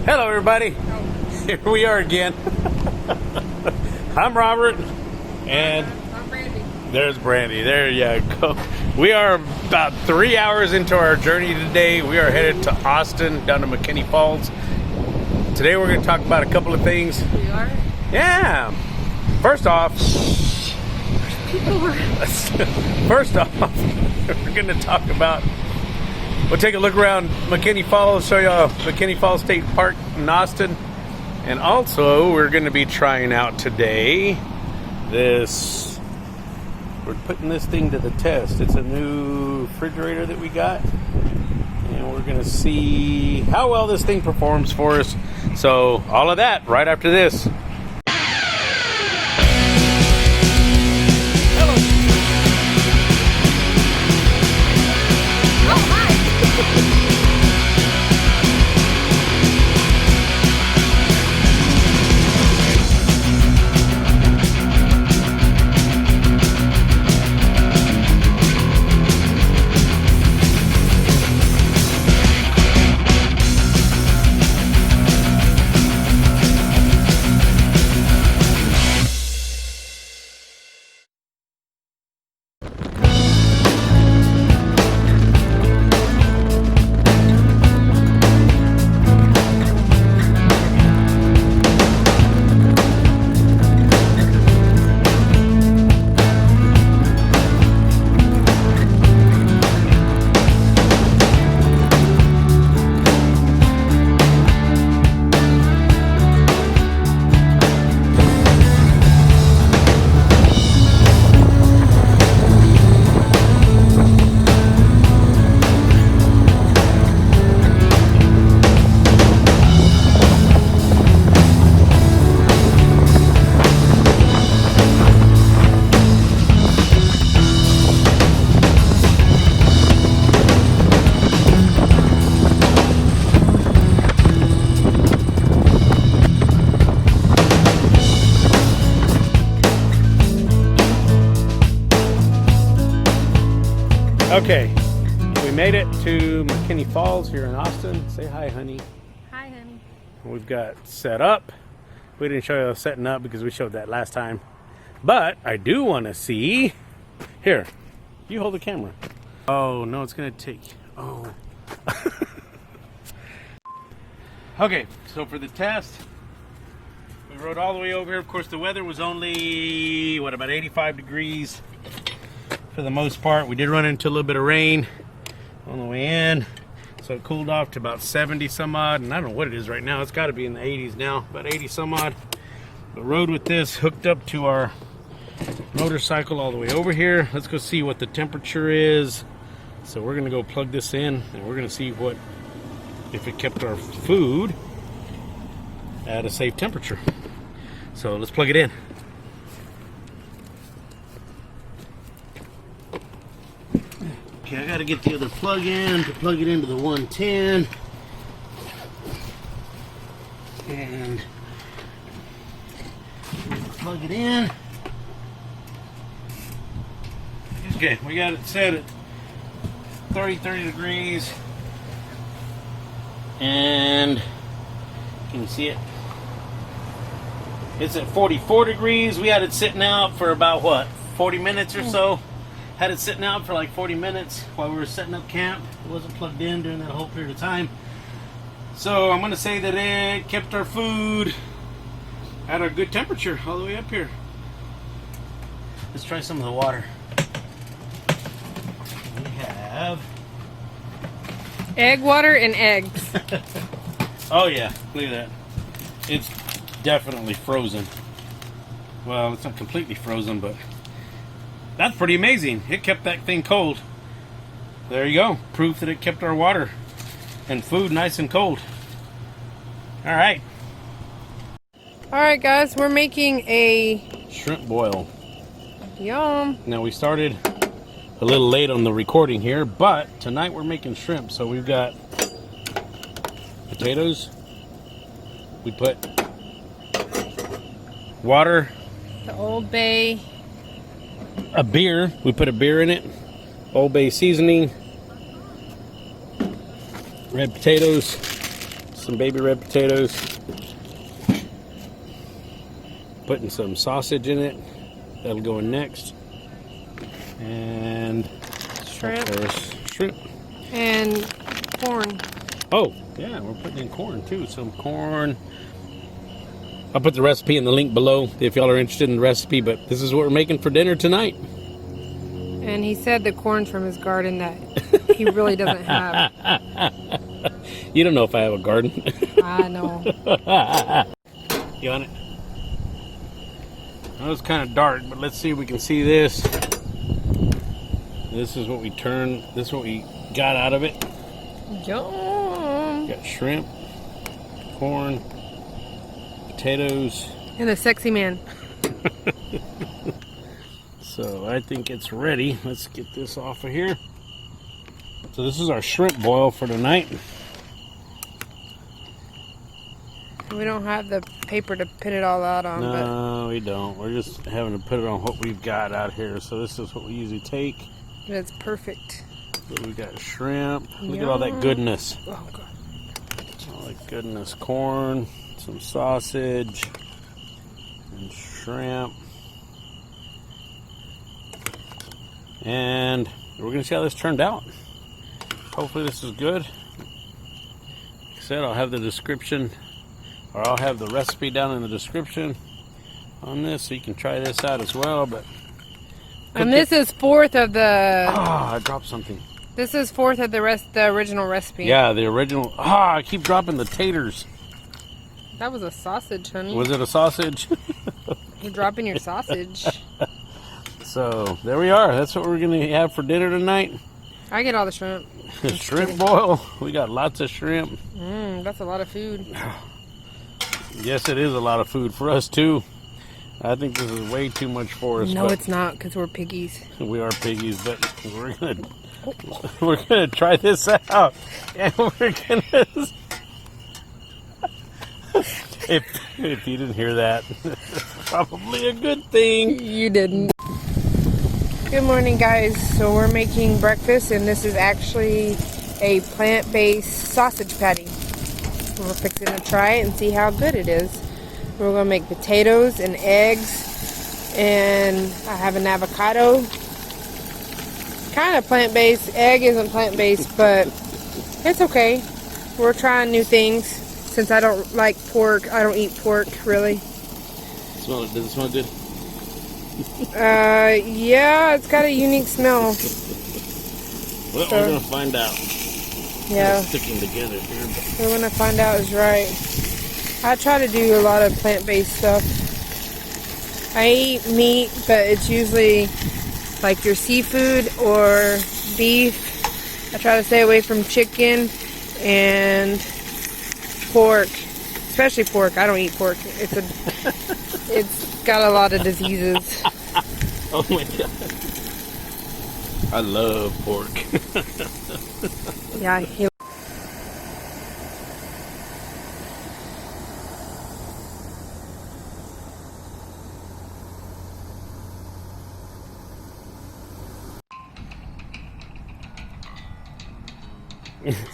Hello everybody, here we are again. I'm Robert, and I'm Brandy. there's Brandy. There you go. We are about 3 hours into our journey today. We are headed to Austin, down to Mckinney Falls. Today we're going to talk about a couple of things. We are? Yeah. First off, we're going to talk about, we'll take a look around McKinney Falls, show y'all McKinney Falls State Park in Austin. And also, we're going to be trying out today this, we're putting this thing to the test. It's a new refrigerator that we got. And we're going to see how well this thing performs for us. So, all of that right after this. Okay, we made it to McKinney Falls here in Austin. Say hi, honey. Hi, honey. We've got set up. We didn't show you setting up because we showed that last time. But I do want to see. Here, you hold the camera. Oh, no, it's going to take. Oh. Okay, so for the test, we rode all the way over here. Of course, the weather was only, about 85 degrees. For the most part, we did run into a little bit of rain on the way in, so it cooled off to about 70 some odd, and I don't know what it is right now. It's got to be in the 80s now, about 80 some odd. But rode with this hooked up to our motorcycle all the way over here. Let's go see what the temperature is. So we're gonna go plug this in, and we're gonna see if it kept our food at a safe temperature. So let's plug it in. Okay, I gotta get the other plug in to plug it into the 110. And plug it in. Okay, we got it set at 30 degrees. And can you see it? It's at 44 degrees. We had it sitting out for about what, 40 minutes or so. Had it sitting out for like 40 minutes while we were setting up camp. It wasn't plugged in during that whole period of time. So I'm going to say that it kept our food at a good temperature all the way up here. Let's try some of the water. We have Egg water and eggs. oh yeah, look at that. It's definitely frozen. Well, it's not completely frozen, but that's pretty amazing. It kept that thing cold. There you go. Proof that it kept our water and food nice and cold. All right. All right, guys, we're making a Shrimp boil. yum. Now we started a little late on the recording here, but tonight we're making shrimp. So we've got potatoes. We put water. The Old Bay. A beer. We put a beer in it. Old Bay seasoning. Red potatoes. some baby red potatoes. Putting some sausage in it. That'll go in next. And Shrimp. of course, shrimp. And corn. Oh, yeah, we're putting in corn too. Some corn. I'll put the recipe in the link below if y'all are interested in the recipe, but this is what we're making for dinner tonight. And he said the corn's from his garden that he really doesn't have. You don't know if I have a garden. I know. You on it? I know it's kind of dark, but let's see if we can see this. This is what we turned. This is what we got out of it. Yum. Got shrimp, corn, potatoes. And a sexy man. So I think it's ready. Let's get this off of here. So this is our shrimp boil for tonight. We don't have the paper to put it all out on. No, we don't. We're just having to put it on what we've got out here. So this is what we usually take. But it's perfect. So we got shrimp. Look Yum. at all that goodness. Oh, God. All that goodness. Corn, some sausage, and shrimp. And we're going to see how this turned out. Hopefully this is good. Like I said, I'll have the description, or I'll have the recipe down in the description on this, so you can try this out as well. But And this is fourth of the. I dropped something. This is fourth of the original recipe. Yeah, the original. I keep dropping the taters. That was a sausage, honey. Was it a sausage? You're dropping your sausage. So there we are. That's what we're gonna have for dinner tonight. I get all the shrimp. Shrimp boil. We got lots of shrimp. That's a lot of food. Yes, it is a lot of food for us too. I think this is way too much for us. No, it's not, because we're piggies. We are piggies, but we're gonna try this out, and we're gonna. If you didn't hear that, probably a good thing. You didn't. Good morning, guys. So we're making breakfast, and this is actually a plant-based sausage patty. We're fixing to try it and see how good it is. We're going to make potatoes and eggs, and I have an avocado. Kind of plant-based. Egg isn't plant-based, but it's okay. We're trying new things. Since I don't like pork, I don't eat pork, really. Smell it. Does it smell good? Yeah, it's got a unique smell. Well, So, we're gonna find out. Yeah, It's sticking together here. But we're gonna find out is right. I try to do a lot of plant-based stuff. I eat meat, but it's usually like your seafood or beef. I try to stay away from chicken and pork, especially pork. I don't eat pork. It's got a lot of diseases. oh my god, I love pork. Yeah.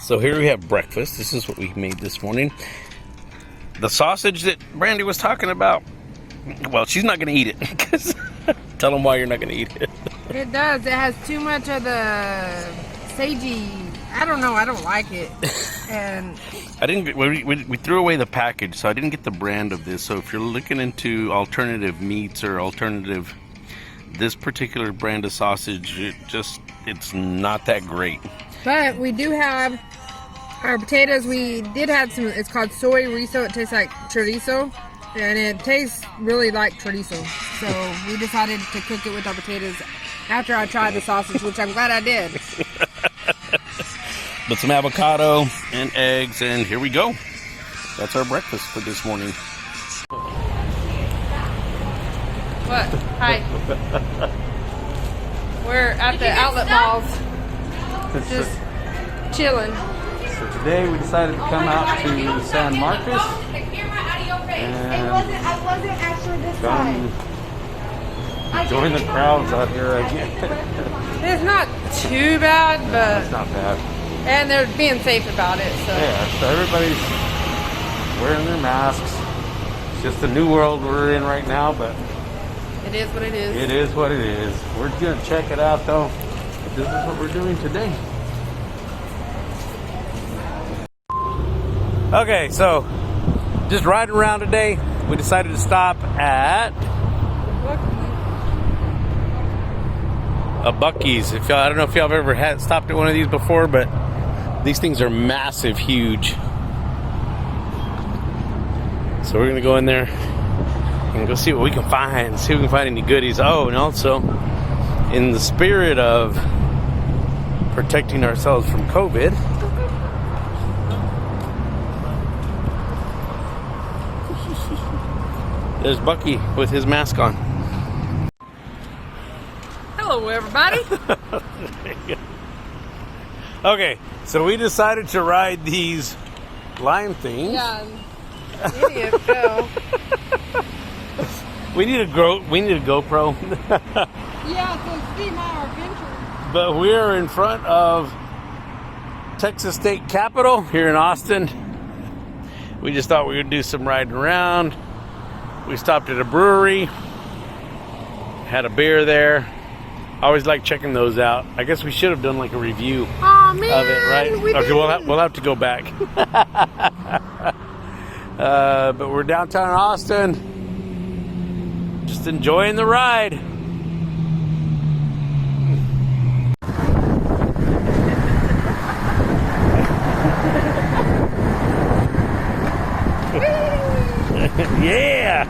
So here we have breakfast. This is what we made this morning. The sausage that Brandy was talking about, well, she's not going to eat it. Tell them why you're not going to eat it. It does. It has too much of the sagey. I don't know. I don't like it. And I didn't get, we threw away the package, so I didn't get the brand of this. So if you're looking into alternative meats or alternative, this particular brand of sausage, it's not that great. but we do have our potatoes. We did have some. It's called soy riso. It tastes like chorizo, and it tastes really like chorizo. So we decided to cook it with our potatoes after I tried the sausage, which I'm glad I did. But some avocado and eggs, and here we go. That's our breakfast for this morning. What? Hi. We're at the outlet malls, just chilling. So today we decided to come out to San Marcos and I wasn't actually this side. join the crowds out here again. It's not too bad, but It's not bad. and they're being safe about it. So Yeah, so everybody's wearing their masks. It's just the new world we're in right now, but It is what it is. it is what it is. We're gonna check it out though. But this is what we're doing today. Okay, so just riding around today. We decided to stop at a Buc-ee's. I don't know if y'all have ever stopped at one of these before, but these things are massive, huge. So we're gonna go in there and go see what we can find. See if we can find any goodies. Oh, and also in the spirit of protecting ourselves from COVID, there's Bucky with his mask on. Hello, everybody. Okay, so we decided to ride these lime things. Yeah, idiot, Phil. We need a GoPro. Yeah, so see my adventure. But we are in front of Texas State Capitol here in Austin. We just thought we would do some riding around. We stopped at a brewery, had a beer there. I always like checking those out. I guess we should have done like a review Aw, man, of it, right? Okay, we'll have to go back. But we're downtown Austin, just enjoying the ride. Yeah.